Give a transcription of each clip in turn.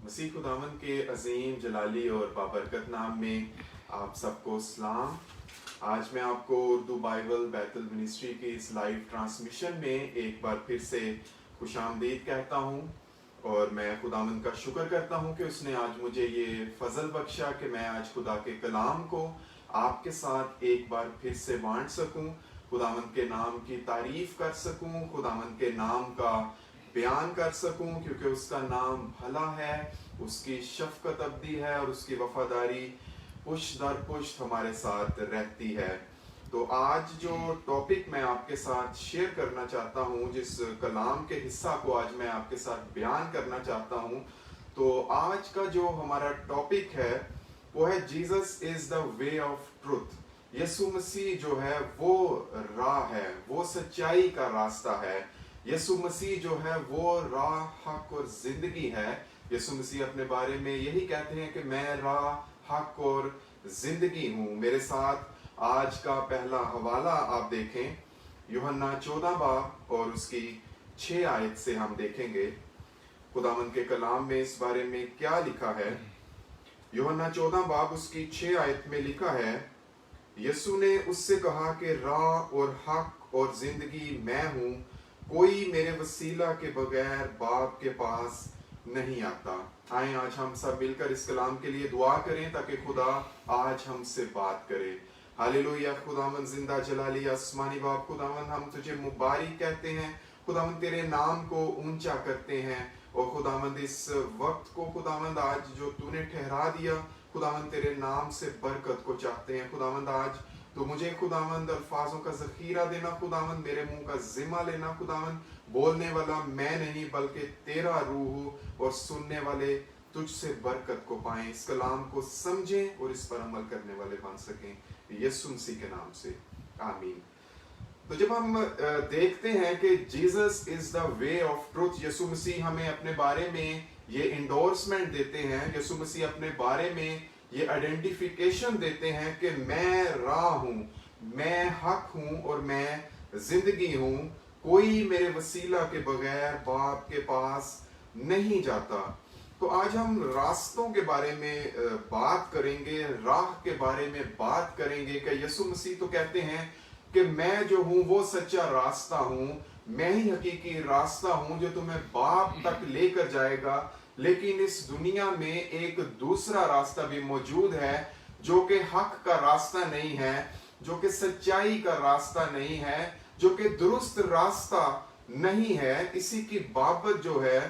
मसीह खुदावन के अजीम जलाली और बाबरकत नाम में आप सबको सलाम। आज मैं आपको उर्दू बाइबल बैतल मिनिस्ट्री की इस लाइव ट्रांसमिशन में एक बार फिर से खुशामदीद कहता हूँ और मैं खुदावन का शुक्र करता हूँ कि उसने आज मुझे ये फजल बख्शा कि मैं आज खुदा के कलाम को आपके साथ एक बार फिर से बांट सकूँ, खुदावन के नाम की तारीफ कर सकूँ, खुदावन के नाम का बयान कर सकूं, क्योंकि उसका नाम भला है, उसकी शफकत अब्दी है और उसकी वफादारी पुश्त दर पुश्त हमारे साथ रहती है। तो आज जो टॉपिक मैं आपके साथ शेयर करना चाहता हूं, जिस कलाम के हिस्सा को आज मैं आपके साथ बयान करना चाहता हूं, तो आज का जो हमारा टॉपिक है वो है Jesus is the way of truth. यीशु मसीह जो है वो राह है, वो सच्चाई का रास्ता है। यीशु मसीह जो है वो राह, हक और जिंदगी है। यीशु मसीह अपने बारे में यही कहते हैं कि मैं राह, हक और जिंदगी हूँ। मेरे साथ आज का पहला हवाला आप देखें, यूहन्ना 14 बाब और उसकी 6 आयत से हम देखेंगे खुदावंद के कलाम में इस बारे में क्या लिखा है। यूहन्ना 14 बाब उसकी 6 आयत में लिखा है, यीशु ने उससे कहा कि राह और हक और जिंदगी मैं हूँ, कोई मेरे वसीला के बगैर बाप के पास नहीं आता। आए आज हम सब मिलकर इस कलाम के लिए दुआ करें ताकि खुदा आज हमसे बात करे। हालेलुया। खुदावन जिंदा जलाली आसमानी बाप, खुदावन हम तुझे मुबारक कहते हैं, खुदावन तेरे नाम को ऊंचा करते हैं और खुदावंद इस वक्त को खुदावंद आज जो तूने ठहरा दिया, खुदावंद तेरे नाम से बरकत को चाहते हैं। खुदावंद आज तो मुझे खुदावंद अल्फाजों का जखीरा देना, खुदावंद मेरे मुंह का जिम्मा लेना, खुदावंद बोलने वाला मैं नहीं बल्कि तेरा रूह और सुनने वाले तुझसे बरकत को पाएं, इस कलाम को समझें और इस पर अमल करने वाले बन सकें, यीशु मसीह के नाम से आमीन। तो जब हम देखते हैं कि Jesus is the way of truth, यीशु मसीह हमें अपने बारे में ये इंडोर्समेंट देते हैं, यीशु मसीह अपने बारे में ये आइडेंटिफिकेशन देते हैं कि मैं राह हूं, मैं हक हूं और मैं जिंदगी हूं, कोई मेरे वसीला के बगैर बाप के पास नहीं जाता। तो आज हम रास्तों के बारे में बात करेंगे, राह के बारे में बात करेंगे कि यीशु मसीह तो कहते हैं कि मैं जो हूं वो सच्चा रास्ता हूं, मैं ही हकीकी रास्ता हूं जो तुम्हें बाप तक लेकर जाएगा। लेकिन इस दुनिया में एक दूसरा रास्ता भी मौजूद है जो कि हक का रास्ता नहीं है, जो कि सच्चाई का रास्ता नहीं है, जो कि दुरुस्त रास्ता नहीं है। इसी की बाबत जो है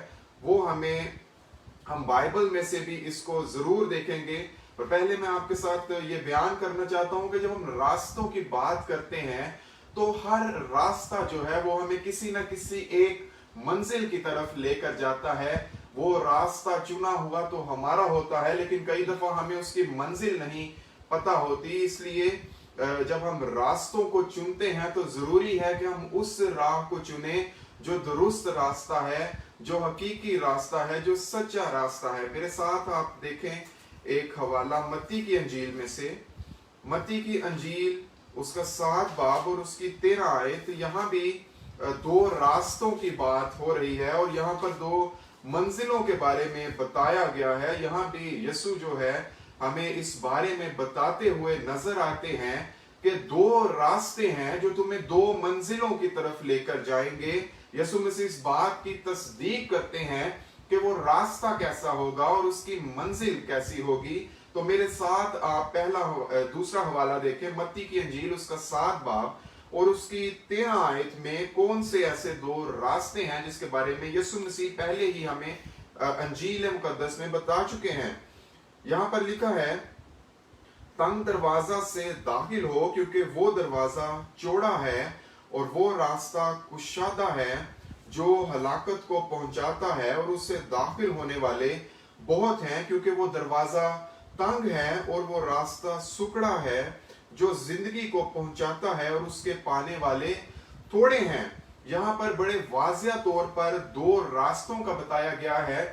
वो हम बाइबल में से भी इसको जरूर देखेंगे। पर पहले मैं आपके साथ ये बयान करना चाहता हूं कि जब हम रास्तों की बात करते हैं तो हर रास्ता जो है वो हमें किसी न किसी एक मंजिल की तरफ लेकर जाता है। वो रास्ता चुना हुआ तो हमारा होता है, लेकिन कई दफा हमें उसकी मंजिल नहीं पता होती। इसलिए जब हम रास्तों को चुनते हैं तो जरूरी है कि हम उस राह को चुने जो दुरुस्त रास्ता है, जो हकीकी रास्ता है, जो सच्चा रास्ता है। मेरे साथ आप देखें एक हवाला मत्ती की अंजील में से, मत्ती की अंजील उसका 7 बाब और उसकी 13 आयत। यहाँ भी 2 रास्तों की बात हो रही है और यहाँ पर 2 मंजिलों के बारे में बताया गया है। यहाँ भी यीशु जो है हमें इस बारे में बताते हुए नजर आते हैं कि 2 रास्ते हैं जो तुम्हें 2 मंजिलों की तरफ लेकर जाएंगे। यीशु मसीह इस बात की तस्दीक करते हैं कि वो रास्ता कैसा होगा और उसकी मंजिल कैसी होगी। तो मेरे साथ आप दूसरा हवाला देखें, मत्ती की अंजील उसका 7 बाब और उसकी 13 आयत में कौन से ऐसे 2 रास्ते हैं जिसके बारे में यीशु मसीह पहले ही हमें अंजील मुकद्दस में बता चुके हैं। यहां पर लिखा है, तंग दरवाजा से दाखिल हो, क्योंकि वो दरवाजा चौड़ा है और वो रास्ता कुशादा है जो हलाकत को पहुंचाता है, और उससे दाखिल होने वाले बहुत हैं, क्योंकि वो दरवाजा तंग है और वो रास्ता सुकड़ा है जो जिंदगी को पहुंचाता है, और उसके पाने वाले थोड़े हैं। यहाँ पर बड़े वाजिया तौर पर 2 रास्तों का बताया गया है,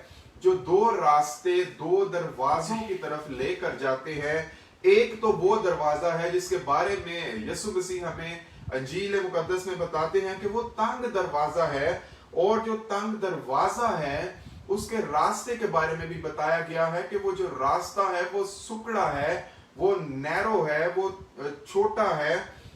जो 2 रास्ते 2 दरवाजों की तरफ लेकर जाते हैं। एक तो वो दरवाजा है जिसके बारे में यीशु मसीह हमें अंजील मुकद्दस में बताते हैं कि वो तंग दरवाजा है, और जो तंग दरवाजा है اس کے راستے کے بارے میں بھی بتایا گیا ہے کہ وہ جو راستہ ہے وہ سکڑا ہے، وہ نیرو ہے، وہ چھوٹا ہے،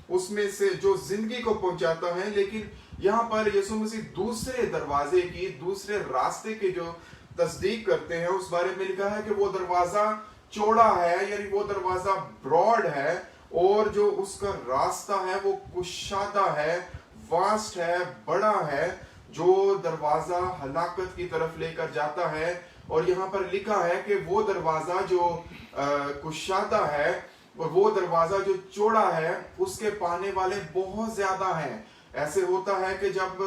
اس میں سے جو زندگی کو پہنچاتا ہے۔ لیکن یہاں پر یسوع مسیح دوسرے دروازے کی، دوسرے راستے کی جو تصدیق کرتے ہیں، اس بارے میں لکھا ہے کہ وہ دروازہ چوڑا ہے، یعنی وہ دروازہ براڈ ہے، اور جو اس کا راستہ ہے وہ کشادہ ہے، واسٹ ہے، بڑا ہے، جو دروازہ ہلاکت کی طرف لے کر جاتا ہے۔ اور یہاں پر لکھا ہے کہ وہ دروازہ جو کشادہ ہے اور وہ دروازہ جو چوڑا ہے، اس کے پانے والے بہت زیادہ ہیں۔ ایسے ہوتا ہے کہ جب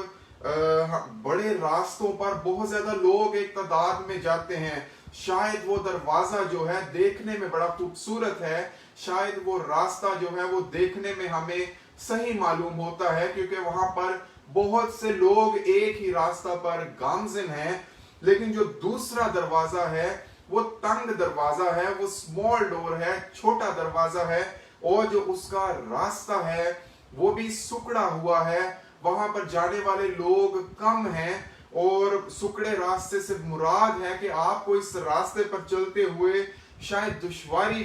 بڑے راستوں پر بہت زیادہ لوگ ایک تعداد میں جاتے ہیں، شاید وہ دروازہ جو ہے دیکھنے میں بڑا خوبصورت ہے، شاید وہ راستہ جو ہے وہ دیکھنے میں ہمیں صحیح معلوم ہوتا ہے، کیونکہ وہاں پر بہت سے لوگ ایک ہی راستہ پر گامزن ہیں۔ لیکن جو دوسرا دروازہ ہے وہ تنگ دروازہ ہے، وہ اسمال ڈور ہے، چھوٹا دروازہ ہے، اور جو اس کا راستہ ہے وہ بھی سکڑا ہوا ہے، وہاں پر جانے والے لوگ کم ہیں۔ اور سکڑے راستے سے مراد ہے کہ آپ کو اس راستے پر چلتے ہوئے شاید دشواری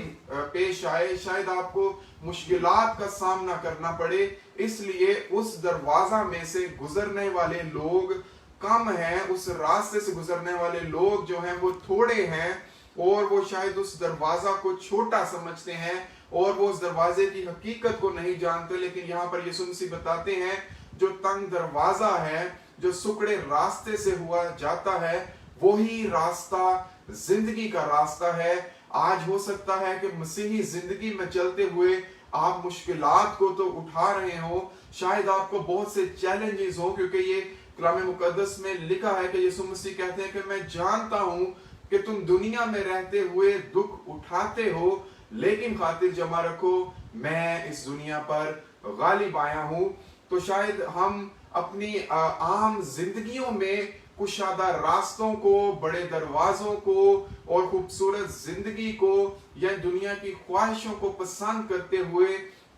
پیش آئے، شاید آپ کو مشکلات کا سامنا کرنا پڑے، اس لیے اس دروازہ میں سے گزرنے والے لوگ کم ہیں، اس راستے سے گزرنے والے لوگ جو ہیں وہ تھوڑے ہیں، اور وہ شاید اس دروازہ کو چھوٹا سمجھتے ہیں اور وہ اس دروازے کی حقیقت کو نہیں جانتے۔ لیکن یہاں پر یسوع مسیح بتاتے ہیں جو تنگ دروازہ ہے، جو سکڑے راستے سے ہوا جاتا ہے، وہی راستہ زندگی کا راستہ ہے۔ آج ہو سکتا ہے کہ مسیحی زندگی میں چلتے ہوئے آپ مشکلات کو تو اٹھا رہے ہو، شاید آپ کو بہت سے چیلنجز ہو، کیونکہ یہ کلام مقدس میں لکھا ہے کہ یسوع مسیح کہتے ہیں کہ میں جانتا ہوں کہ تم دنیا میں رہتے ہوئے دکھ اٹھاتے ہو، لیکن خاطر جمع رکھو میں اس دنیا پر غالب آیا ہوں۔ تو شاید ہم اپنی عام زندگیوں میں کشادہ راستوں کو، بڑے دروازوں کو اور خوبصورت زندگی کو یا دنیا کی خواہشوں کو پسند کرتے ہوئے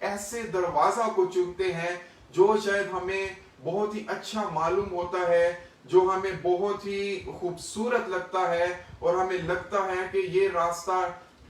ایسے دروازہ کو چنتے ہیں جو شاید ہمیں بہت ہی اچھا معلوم ہوتا ہے، جو ہمیں بہت ہی خوبصورت لگتا ہے، اور ہمیں لگتا ہے کہ یہ راستہ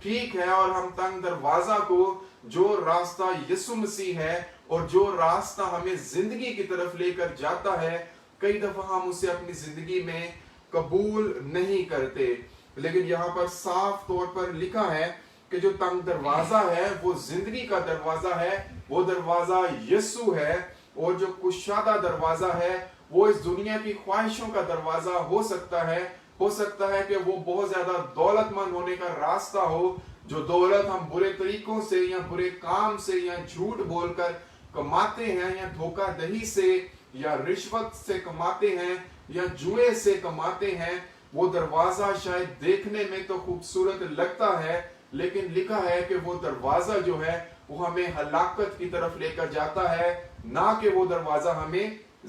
ٹھیک ہے، اور ہم تنگ دروازہ کو، جو راستہ یسوع مسیح ہے اور جو راستہ ہمیں زندگی کی طرف لے کر جاتا ہے، کئی دفعہ ہم اسے اپنی زندگی میں قبول نہیں کرتے۔ لیکن یہاں پر صاف طور پر لکھا ہے کہ جو تنگ دروازہ ہے وہ زندگی کا دروازہ ہے، وہ دروازہ یسوع ہے، اور جو کشادہ دروازہ ہے وہ اس دنیا کی خواہشوں کا دروازہ ہو سکتا ہے۔ ہو سکتا ہے کہ وہ بہت زیادہ دولت مند ہونے کا راستہ ہو، جو دولت ہم برے طریقوں سے یا برے کام سے یا جھوٹ بول کر کماتے ہیں، یا دھوکہ دہی سے یا رشوت سے کماتے ہیں یا جوئے سے کماتے ہیں۔ وہ دروازہ شاید دیکھنے میں تو خوبصورت لگتا ہے، لیکن لکھا ہے کہ وہ دروازہ جو ہے وہ ہمیں ہلاکت کی طرف لے کر جاتا ہے، نہ کہ وہ دروازہ ہمیں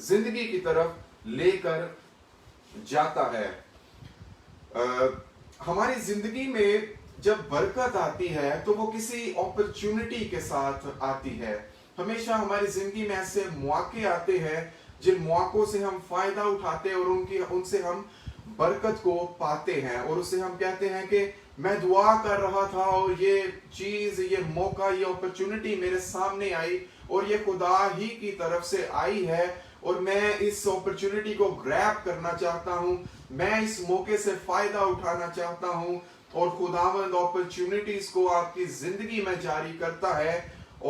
زندگی کی طرف لے کر جاتا ہے۔ ہماری زندگی میں جب برکت آتی ہے تو وہ کسی اپرچونٹی کے ساتھ آتی ہے۔ ہمیشہ ہماری زندگی میں ایسے مواقع آتے ہیں جن مواقعوں سے ہم فائدہ اٹھاتے ہیں اور ان سے ہم برکت کو پاتے ہیں، اور اسے ہم کہتے ہیں کہ میں دعا کر رہا تھا اور یہ چیز، یہ موقع، یہ اپرچونٹی میرے سامنے آئی، اور یہ خدا ہی کی طرف سے آئی ہے، اور میں اس اپرچونٹی کو گریب کرنا چاہتا ہوں، میں اس موقع سے فائدہ اٹھانا چاہتا ہوں، اور خداوند اپرچونٹیز کو آپ کی زندگی میں جاری کرتا ہے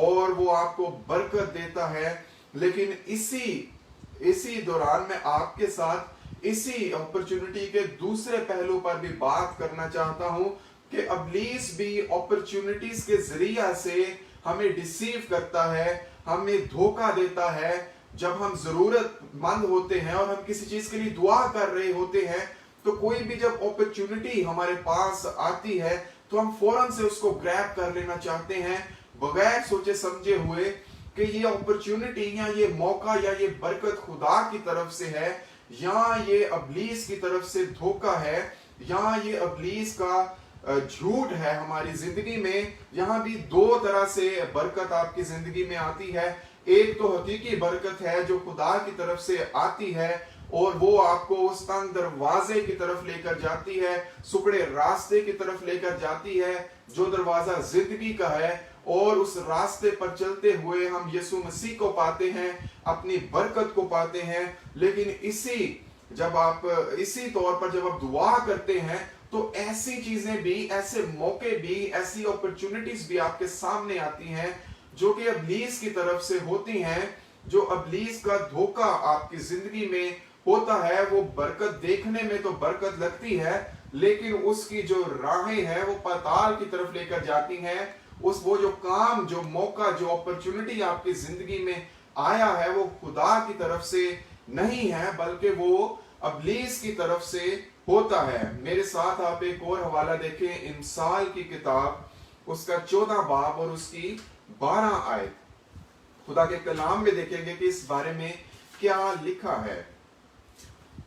اور وہ آپ کو برکت دیتا ہے۔ لیکن اسی دوران میں آپ کے ساتھ اسی اپرچونٹی کے دوسرے پہلو پر بھی بات کرنا چاہتا ہوں کہ ابلیس بھی اپرچونٹیز کے ذریعہ سے ہمیں ڈیسیو کرتا ہے، ہمیں دھوکہ دیتا ہے۔ جب ہم ضرورت مند ہوتے ہیں اور ہم کسی چیز کے لیے دعا کر رہے ہوتے ہیں، تو کوئی بھی جب اپرچونٹی ہمارے پاس آتی ہے تو ہم فوراً سے اس کو گریب کر لینا چاہتے ہیں، بغیر سوچے سمجھے ہوئے کہ یہ اپرچونٹی یا یہ موقع یا یہ برکت خدا کی طرف سے ہے یا یہ ابلیس کی طرف سے دھوکہ ہے یا یہ ابلیس کا جھوٹ ہے ہماری زندگی میں۔ یہاں بھی دو طرح سے برکت آپ کی زندگی میں آتی ہے۔ ایک تو حقیقی برکت ہے جو خدا کی طرف سے آتی ہے، और वो आपको उस तंग दरवाजे की तरफ लेकर जाती है, सुकड़े रास्ते की तरफ लेकर जाती है, जो दरवाजा जिंदगी का है। और उस रास्ते पर चलते हुए हम यीशु मसीह को पाते हैं, अपनी बरकत को पाते हैं। लेकिन इसी तौर पर जब आप दुआ करते हैं तो ऐसी चीजें भी, ऐसे मौके भी, ऐसी अपॉर्चुनिटीज भी आपके सामने आती हैं जो कि इब्लीस की तरफ से होती हैं, जो इब्लीस का धोखा आपकी जिंदगी में होता है। वो बरकत देखने में तो बरकत लगती है, लेकिन उसकी जो राहें हैं वो पाताल की तरफ लेकर जाती हैं। वो जो काम, जो मौका, जो अपॉर्चुनिटी आपकी जिंदगी में आया है वो खुदा की तरफ से नहीं है, बल्कि वो इब्लीस की तरफ से होता है। मेरे साथ आप एक और हवाला देखें, इमसाल की किताब, उसका 14 बाब और उसकी 12 आयत। खुदा के कलाम में देखेंगे कि इस बारे में क्या लिखा है।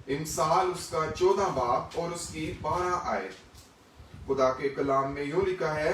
इमसाल उसका 14 बाब और उसकी 12 आयत। खुदा के कलाम में यूं लिखा है,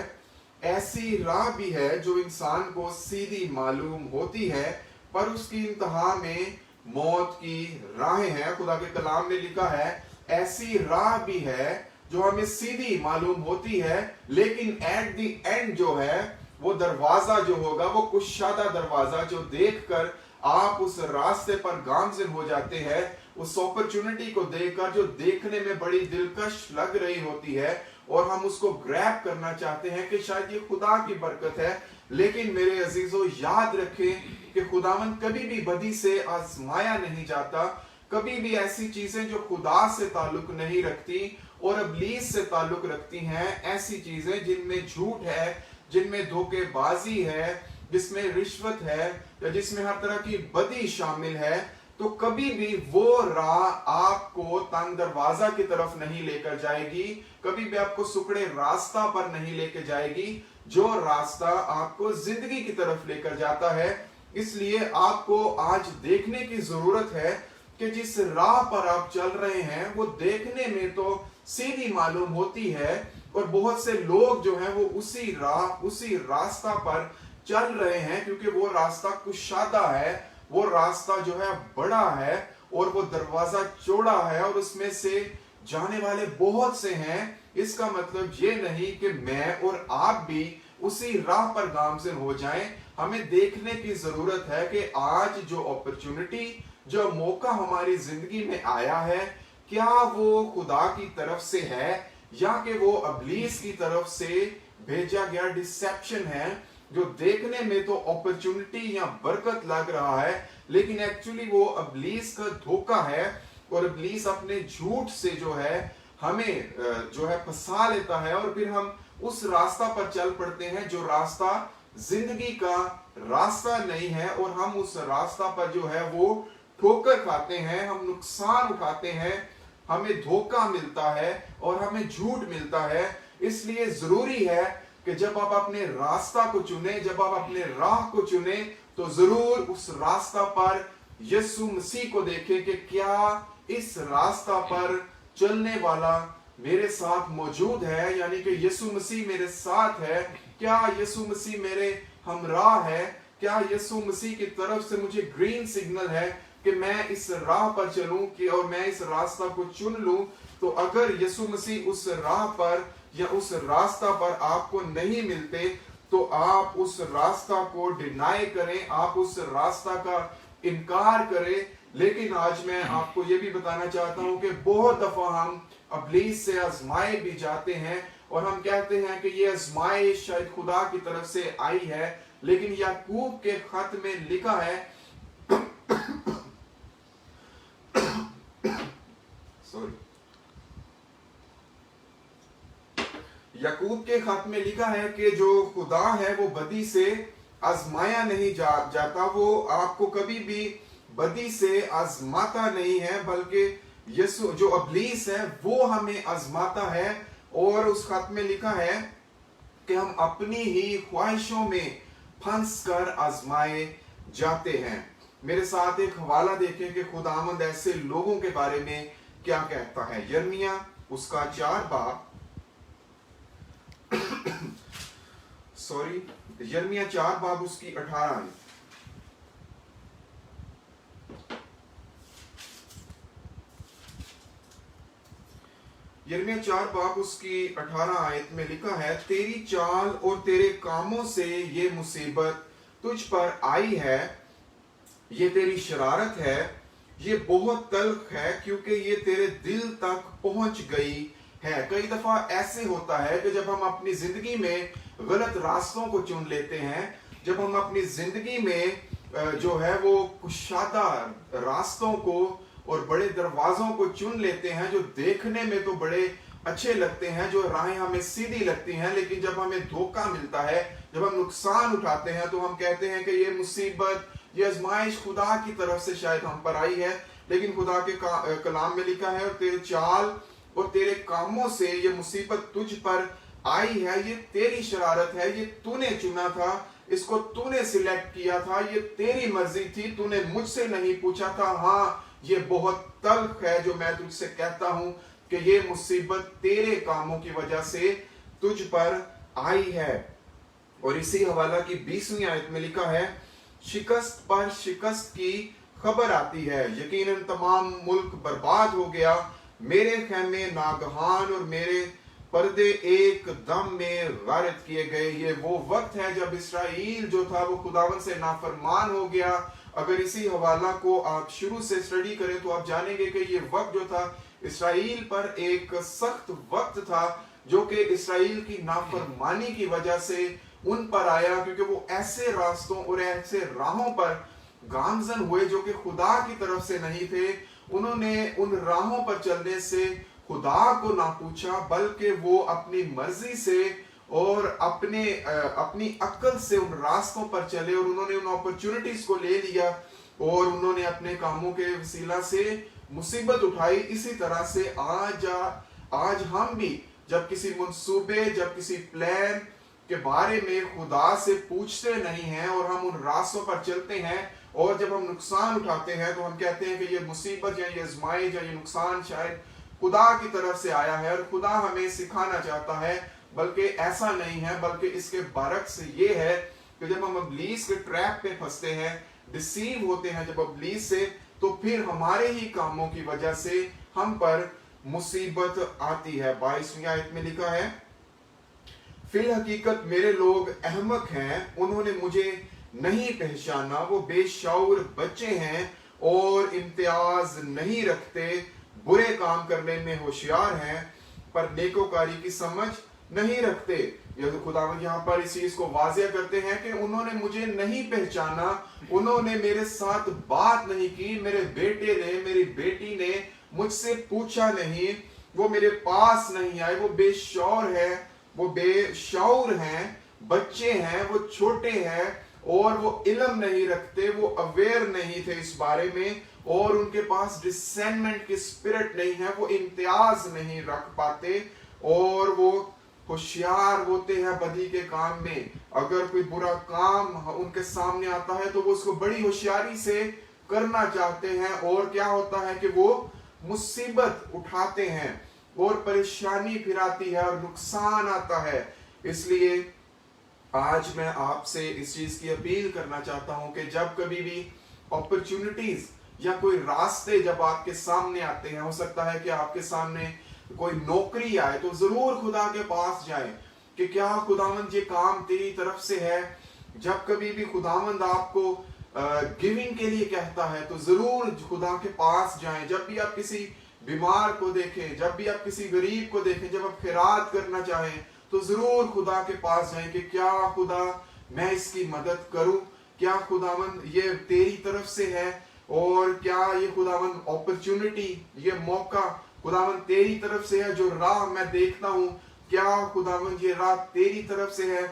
ऐसी राह भी है जो इंसान को सीधी मालूम होती है, पर उसकी इंतहा में मौत की राहें हैं। खुदा के कलाम में लिखा है, ऐसी राह भी है जो हमें सीधी मालूम होती है, लेकिन एट द एंड जो है वो दरवाजा जो होगा वो कुशादा दरवाजा, जो देखकर आप उस रास्ते पर गामज़िन हो जाते हैं, उस अपॉर्चुनिटी को देखकर जो देखने में बड़ी दिलकश लग रही होती है, और हम उसको ग्रैब करना चाहते हैं कि शायद ये खुदा की बरकत है। लेकिन मेरे अजीजों, याद रखें कि खुदावन कभी भी बदी से आजमाया नहीं जाता। कभी भी ऐसी चीजें जो खुदा से ताल्लुक नहीं रखती और इब्लीस से ताल्लुक रखती हैं, ऐसी चीजें जिनमें झूठ है, जिनमें धोखेबाजी है, जिसमें रिश्वत है, या जिसमें हर तरह की बदी शामिल है, तो कभी भी वो राह आपको तंग दरवाजा की तरफ नहीं लेकर जाएगी, कभी भी आपको सुकड़े रास्ता पर नहीं लेकर जाएगी, जो रास्ता आपको जिंदगी की तरफ लेकर जाता है। इसलिए आपको आज देखने की जरूरत है कि जिस राह पर आप चल रहे हैं वो देखने में तो सीधी मालूम होती है, और बहुत से लोग जो हैं वो उसी रास्ता पर चल रहे हैं, क्योंकि वो रास्ता कुशादा है, वो रास्ता जो है बड़ा है, और वो दरवाजा चौड़ा है, और उसमें से जाने वाले बहुत से हैं। इसका मतलब ये नहीं कि मैं और आप भी उसी राह पर गामज़िन हो जाएं। हमें देखने की जरूरत है कि आज जो अपॉर्चुनिटी, जो मौका हमारी जिंदगी में आया है, क्या वो खुदा की तरफ से है या कि वो इब्लीस की तरफ से भेजा गया डिसेप्शन है, जो देखने में तो अपॉर्चुनिटी या बरकत लग रहा है, लेकिन एक्चुअली वो इब्लीस का धोखा है। और इब्लीस अपने झूठ से जो है हमें जो है फंसा लेता है, और फिर हम उस रास्ता पर चल पड़ते हैं जो रास्ता जिंदगी का रास्ता नहीं है, और हम उस रास्ता पर जो है वो ठोकर खाते हैं, हम नुकसान उठाते हैं, हमें धोखा मिलता है और हमें झूठ मिलता है। इसलिए जरूरी है कि जब आप अपने रास्ता को चुने, जब आप अपने राह को चुने, तो जरूर उस रास्ता पर यीशु मसीह को देखें कि क्या इस रास्ता पर चलने वाला मेरे साथ मौजूद है, यानी कि यीशु मसीह मेरे साथ है। क्या यीशु मसीह मेरे हमराह है? क्या यीशु मसीह की तरफ से मुझे ग्रीन सिग्नल है कि मैं इस राह पर चलूं कि और मैं इस रास्ता को चुन लूं? तो अगर यीशु मसीह उस राह पर या उस रास्ता पर आपको नहीं मिलते, तो आप उस रास्ता को डिनाई करें, आप उस रास्ता का इनकार करें। लेकिन आज मैं आपको ये भी बताना चाहता हूं कि बहुत दफा हम इब्लीस से आजमाए भी जाते हैं, और हम कहते हैं कि ये आजमाइश शायद खुदा की तरफ से आई है, लेकिन याकूब के खत में लिखा है याकूब के खत में लिखा है कि जो खुदा है वो बदी से आजमाया नहीं जाता, वो आपको कभी भी बदी से आजमाता नहीं है, बल्कि यीशु जो इब्लीस है वो हमें आजमाता है। और उस खत में लिखा है कि हम अपनी ही ख्वाहिशों में फंस कर आजमाए जाते हैं। मेरे साथ एक हवाला देखें कि खुदावंद ऐसे लोगों के बारे में क्या कहता है। यिर्मयाह उसका 4 बाब यिर्मयाह 4 बाब उसकी 18 यिर्मयाह 4 बाब उसकी 18 आयत में लिखा है, तेरी चाल और तेरे कामों से ये मुसीबत तुझ पर आई है, ये तेरी शरारत है, ये बहुत तल्ख है क्योंकि ये तेरे दिल तक पहुंच गई है। कई दफा ऐसे होता है कि जब हम अपनी जिंदगी में गलत रास्तों को चुन लेते हैं, जब हम अपनी जिंदगी में जो है वो कुशादा रास्तों को और बड़े दरवाजों को चुन लेते हैं जो देखने में तो बड़े अच्छे लगते हैं, जो राहें हमें सीधी लगती हैं, लेकिन जब हमें धोखा मिलता है, जब हम नुकसान उठाते हैं, तो हम कहते हैं कि ये मुसीबत, ये आजमाइश खुदा की तरफ से शायद हम पर आई है। लेकिन खुदा के कलाम में लिखा है, और तेरे चाल और तेरे कामों से ये मुसीबत तुझ पर आई है, ये तेरी शरारत है, ये तूने चुना था, इसको तूने सिलेक्ट किया था, ये तेरी मर्जी थी, तूने मुझसे नहीं पूछा था। हाँ, ये बहुत तल्ख है जो मैं तुझसे कहता हूं कि ये मुसीबत तेरे कामों की वजह से तुझ पर आई है। और इसी हवाला की 20वीं आयत में लिखा है, शिकस्त पर शिकस्त की खबर आती है, यकीनन तमाम मुल्क बर्बाद हो गया, मेरे खेमे नागहान और मेरे पर्दे एक दम में गारत किए गए। ये वो वक्त है जब इसराइल जो था वो खुदावन से नाफरमान हो गया। अगर इसी हवाला को आप शुरू से स्टडी करें तो आप जानेंगे कि ये वक्त जो था इसराइल पर एक सख्त वक्त था, जो कि इसराइल की नाफरमानी की वजह से उन पर आया, क्योंकि वो ऐसे रास्तों और ऐसे राहों पर गामजन हुए जो कि खुदा की तरफ से नहीं थे। उन्होंने उन राहों पर चलने से खुदा को ना पूछा, बल्कि वो अपनी मर्जी से और अपनी अक्ल से उन रास्तों पर चले, और उन्होंने उन अपॉर्चुनिटीज को ले लिया और उन्होंने अपने कामों के वसीला से मुसीबत उठाई। इसी तरह से आज हम भी जब किसी मंसूबे, जब किसी प्लान के बारे में खुदा से पूछते नहीं हैं और हम उन रास्तों पर चलते हैं, और जब हम नुकसान उठाते हैं तो हम कहते हैं कि ये मुसीबत या ये आजमाइश या ये नुकसान शायद खुदा की तरफ से आया है और खुदा हमें सिखाना चाहता है। बल्कि ऐसा नहीं है, बल्कि इसके बरक्स ये है कि जब हम इब्लीस के ट्रैप पे फंसते हैं, डिसीव होते हैं जब इब्लीस से, तो फिर हमारे ही कामों की वजह से हम पर मुसीबत आती है। 22वीं आयत में लिखा है, फिल हकीकत मेरे लोग अहमक हैं, उन्होंने मुझे नहीं पहचाना, वो बेशऊर बच्चे हैं और इम्तियाज नहीं रखते, बुरे काम करने में होशियार हैं पर नेकोकारी की समझ नहीं रखते। यह खुदावंद यहाँ पर इस चीज को वाज़ेह करते हैं कि उन्होंने मुझे नहीं पहचाना, उन्होंने मेरे साथ बात नहीं की, मेरे बेटे ने, मेरी बेटी ने मुझसे पूछा नहीं, वो मेरे पास नहीं आए, वो बेशौर है, वो बेशऊर हैं, बच्चे हैं, वो छोटे हैं और वो इल्म नहीं रखते, वो अवेयर नहीं थे इस बारे में, और उनके पास डिसेंटमेंट की स्पिरिट नहीं है, वो इम्तियाज नहीं रख पाते और वो होशियार होते हैं बदी के काम में। अगर कोई बुरा काम उनके सामने आता है तो वो उसको बड़ी होशियारी से करना चाहते हैं, और क्या होता है कि वो मुसीबत उठाते हैं और परेशानी फिर आती है और नुकसान आता है। इसलिए आज मैं आपसे इस चीज की अपील करना चाहता हूं कि जब कभी भी अपॉर्चुनिटीज या कोई रास्ते जब आपके सामने आते हैं, हो सकता है कि आपके सामने कोई नौकरी आए, तो जरूर खुदा के पास जाएं कि क्या खुदावंद ये काम तेरी तरफ से है। जब कभी भी खुदावंद आपको गिविंग के लिए कहता है तो जरूर खुदा के पास जाएं। जब भी आप किसी बीमार को देखें, जब भी आप किसी गरीब को देखें, जब आप खैरात करना चाहें तो जरूर खुदा के पास जाएं कि क्या खुदा मैं इसकी मदद करूं, क्या खुदावंद ये तेरी तरफ से है, और क्या ये खुदावंद अपॉर्चुनिटी, ये मौका खुदावंद तेरी तरफ से है। जो राह मैं देखता हूं, क्या खुदावंद ये राह तेरी तरफ से है।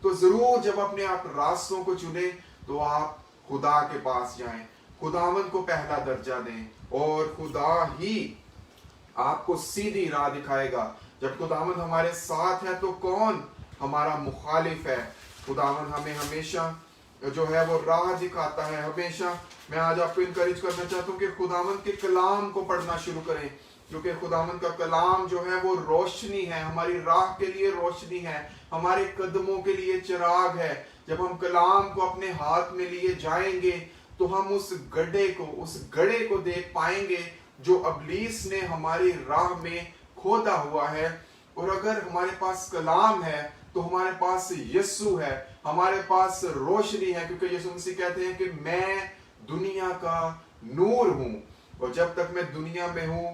तो जरूर जब अपने आप रास्तों को चुने तो आप खुदा के पास जाएं, खुदावंद को पहला दर्जा दें और खुदा ही आपको सीधी राह दिखाएगा। जब खुदावंद हमारे साथ है तो कौन हमारा मुखालिफ है। खुदावंद हमें हमेशा जो है वो राह दिखाता है। हमेशा मैं आज आपको इनकरेज करना चाहता हूँ कि खुदावंद के कलाम को पढ़ना शुरू करें, क्योंकि खुदावंद का कलाम जो है वो रोशनी है, हमारी राह के लिए रोशनी है, हमारे कदमों के लिए चिराग है। जब हम कलाम को अपने हाथ में लिए जाएंगे तो हम उस गड्ढे को देख पाएंगे जो इब्लीस ने हमारी राह में खोदा हुआ है। और अगर हमारे पास कलाम है तो हमारे पास यीशु है, हमारे पास रोशनी है, क्योंकि यीशु मसीह कहते हैं कि मैं दुनिया का नूर हूं। और जब तक मैं दुनिया में हूं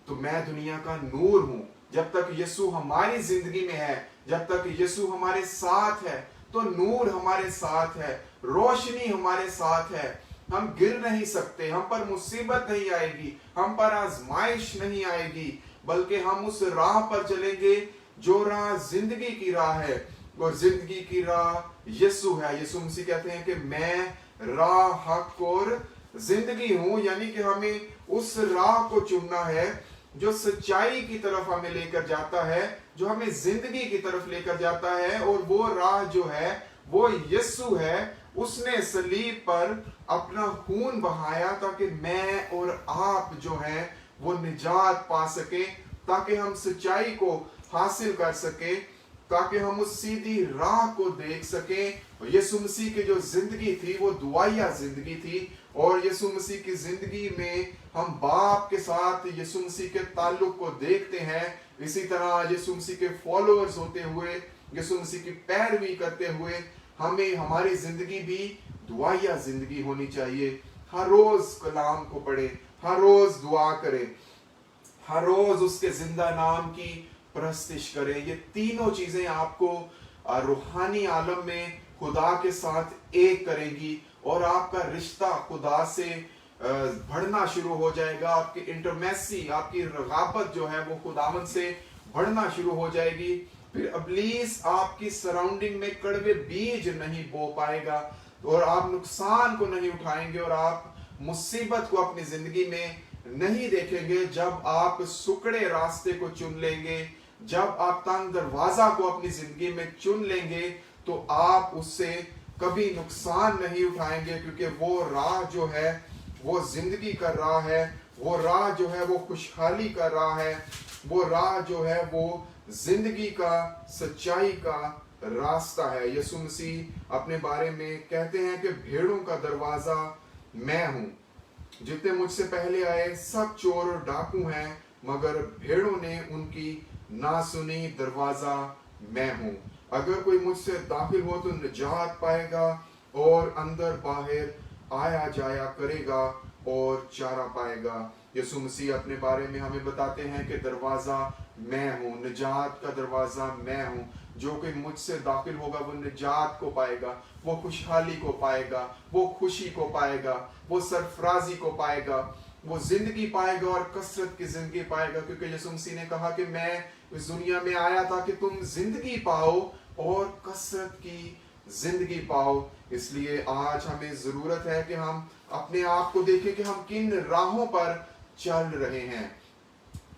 तो मैं दुनिया का नूर हूं। जब तक यीशु हमारी जिंदगी में है, जब तक यीशु हमारे साथ है, तो नूर हमारे साथ है, रोशनी हमारे साथ है। हम गिर नहीं सकते, हम पर मुसीबत नहीं आएगी, हम पर आजमाइश नहीं आएगी, बल्कि हम उस राह पर चलेंगे जो राह जिंदगी की राह है। और जिंदगी की राह यीशु है। यीशु मसीह कहते हैं कि मैं राह, हक और जिंदगी हूं, यानी कि हमें उस राह को चुनना है जो सच्चाई की तरफ हमें लेकर जाता है, जो हमें जिंदगी की तरफ लेकर जाता है। और वो राह जो है वो यीशु है। उसने सलीब पर अपना खून बहाया ताकि मैं और आप जो है वो निजात पा सके, ताकि हम सच्चाई को हासिल कर सके, ताकि हम उस सीधी राह को देख सके। यीशु मसीह की जो जिंदगी थी वो दुआया जिंदगी थी। और यीशु मसीह की जिंदगी में हम बाप के साथ यीशु मसीह के ताल्लुक को देखते हैं। इसी तरह यीशु मसीह के फॉलोअर्स होते हुए, यीशु मसीह की पैरवी करते हुए हमें हमारी जिंदगी भी दुआया जिंदगी होनी चाहिए। हर रोज कलाम को पढ़े, हर रोज दुआ करें, हर रोज उसके जिंदा नाम की परस्तिश करें। ये तीनों चीजें आपको रूहानी आलम में खुदा के साथ एक करेंगी और आपका रिश्ता खुदा से बढ़ना शुरू हो जाएगा। आपकी इंटरमेसी, आपकी रगाबत जो है वो खुदावन से बढ़ना शुरू हो जाएगी। फिर इब्लीस आपकी सराउंडिंग में कड़वे बीज नहीं बो पाएगा और आप नुकसान को नहीं उठाएंगे और आप मुसीबत को अपनी जिंदगी में नहीं देखेंगे। जब आप सुकड़े रास्ते को चुन लेंगे, जब आप तंग दरवाजा को अपनी जिंदगी में चुन लेंगे, तो आप उससे कभी नुकसान नहीं उठाएंगे, क्योंकि वो राह जो है वो जिंदगी का राह है, वो राह जो है वो खुशहाली का राह है, वो राह जो है वो जिंदगी का, सच्चाई का रास्ता है। यीशु मसीह अपने बारे में कहते हैं कि भेड़ों का दरवाजा मैं हूं। जितने मुझसे पहले आए सब चोर और डाकू हैं, मगर भेड़ों ने उनकी ना सुनी। दरवाजा मैं हूं। अगर कोई मुझसे दाखिल हो तो निजात पाएगा और अंदर बाहर आया जाया करेगा और चारा पाएगा। यीशु मसीह अपने बारे में हमें बताते हैं कि दरवाजा मैं हूं, निजात का दरवाजा मैं हूं। जो कोई मुझसे दाखिल होगा वो निजात को पाएगा, वो खुशहाली को पाएगा, वो खुशी को पाएगा, वो सरफराजी को पाएगा, वो जिंदगी पाएगा और कसरत की जिंदगी पाएगा। क्योंकि यीशु मसीह ने कहा कि मैं इस दुनिया में आया था कि तुम जिंदगी पाओ और कसरत की जिंदगी पाओ। इसलिए आज हमें जरूरत है कि हम अपने आप को देखें कि हम किन राहों पर चल रहे हैं।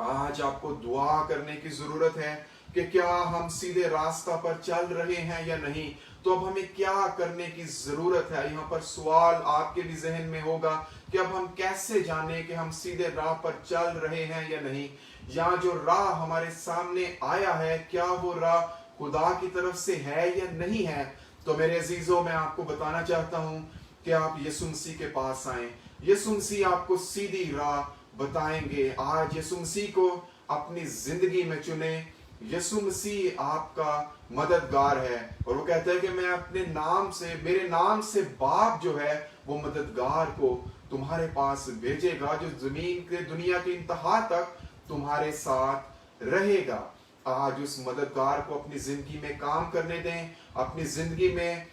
आज आपको दुआ करने की जरूरत है कि क्या हम सीधे रास्ता पर चल रहे हैं या नहीं। तो अब हमें क्या करने की जरूरत है। यहाँ पर सवाल आपके भी जहन में होगा कि अब हम कैसे जाने कि हम सीधे राह पर चल रहे हैं या नहीं, या जो राह हमारे सामने आया है क्या वो राह खुदा की तरफ से है या नहीं है। तो मेरे अजीजों, मैं आपको बताना चाहता हूं कि आप यीशु मसीह के पास आए। यीशु मसीह आपको सीधी राह बताएंगे। आज यीशु मसीह को अपनी जिंदगी में चुने। यीशु मसीह आपका मददगार है और वो कहता है कि मैं अपने नाम से, मेरे नाम से बाप जो है वो मददगार को तुम्हारे पास भेजेगा, जो जमीन के दुनिया की इंतहा तक तुम्हारे साथ रहेगा। आज उस मददगार को अपनी जिंदगी में काम करने दें, अपनी जिंदगी में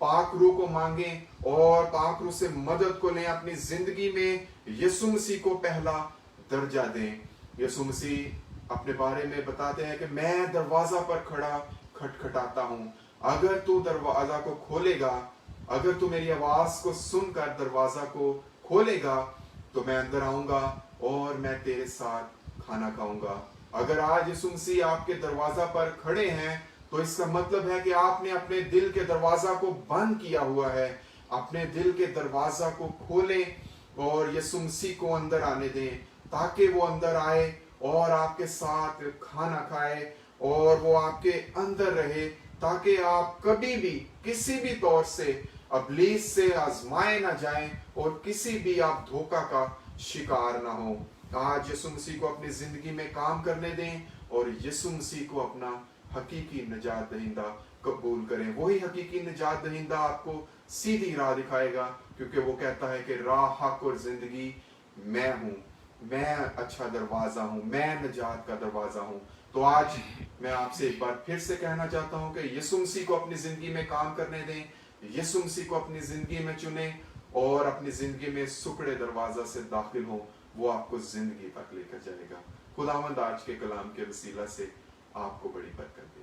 पाक रूह को मांगें और पाक रूह से मदद को लें। अपनी जिंदगी में यीशु मसीह को पहला दर्जा दें। यीशु मसीह अपने बारे में बताते हैं कि मैं दरवाजा पर खड़ा खटखटाता हूं। अगर तू दरवाजा को खोलेगा, अगर तू मेरी आवाज को सुनकर दरवाजा को खोलेगा, तो मैं अंदर आऊंगा और मैं तेरे साथ खाना खाऊंगा। अगर आज यीशु मसीह आपके दरवाजा पर खड़े हैं, तो इसका मतलब है कि आपने अपने दिल के दरवाजा को बंद किया हुआ है। अपने दिल के दरवाजा को खोलें और यीशु मसीह को अंदर आने दें, ताकि वो अंदर आए और आपके साथ खाना खाए और वो आपके अंदर रहे, ताकि आप कभी भी किसी भी तौर से इब्लीस से आजमाए ना जाएं और किसी भी आप धोखा का शिकार ना हो। آج یسوع مسیح کو اپنی زندگی میں کام کرنے دیں اور یسوع مسیح کو اپنا حقیقی نجات دہندہ قبول کریں. وہی حقیقی نجات دہندہ آپ کو سیدھی راہ دکھائے گا، کیونکہ وہ کہتا ہے کہ راہ، حق اور زندگی میں ہوں، میں اچھا دروازہ ہوں، میں نجات کا دروازہ ہوں. تو آج میں آپ سے ایک بار پھر سے کہنا چاہتا ہوں کہ یسوع مسیح کو اپنی زندگی میں کام کرنے دیں، یسوع مسیح کو اپنی زندگی میں چنیں اور اپنی زندگی میں سکڑے دروازہ سے داخل ہوں. وہ آپ کو زندگی تک لے کر جائے گا. خداوند آج کے کلام کے وسیلہ سے آپ کو بڑی برکت دے.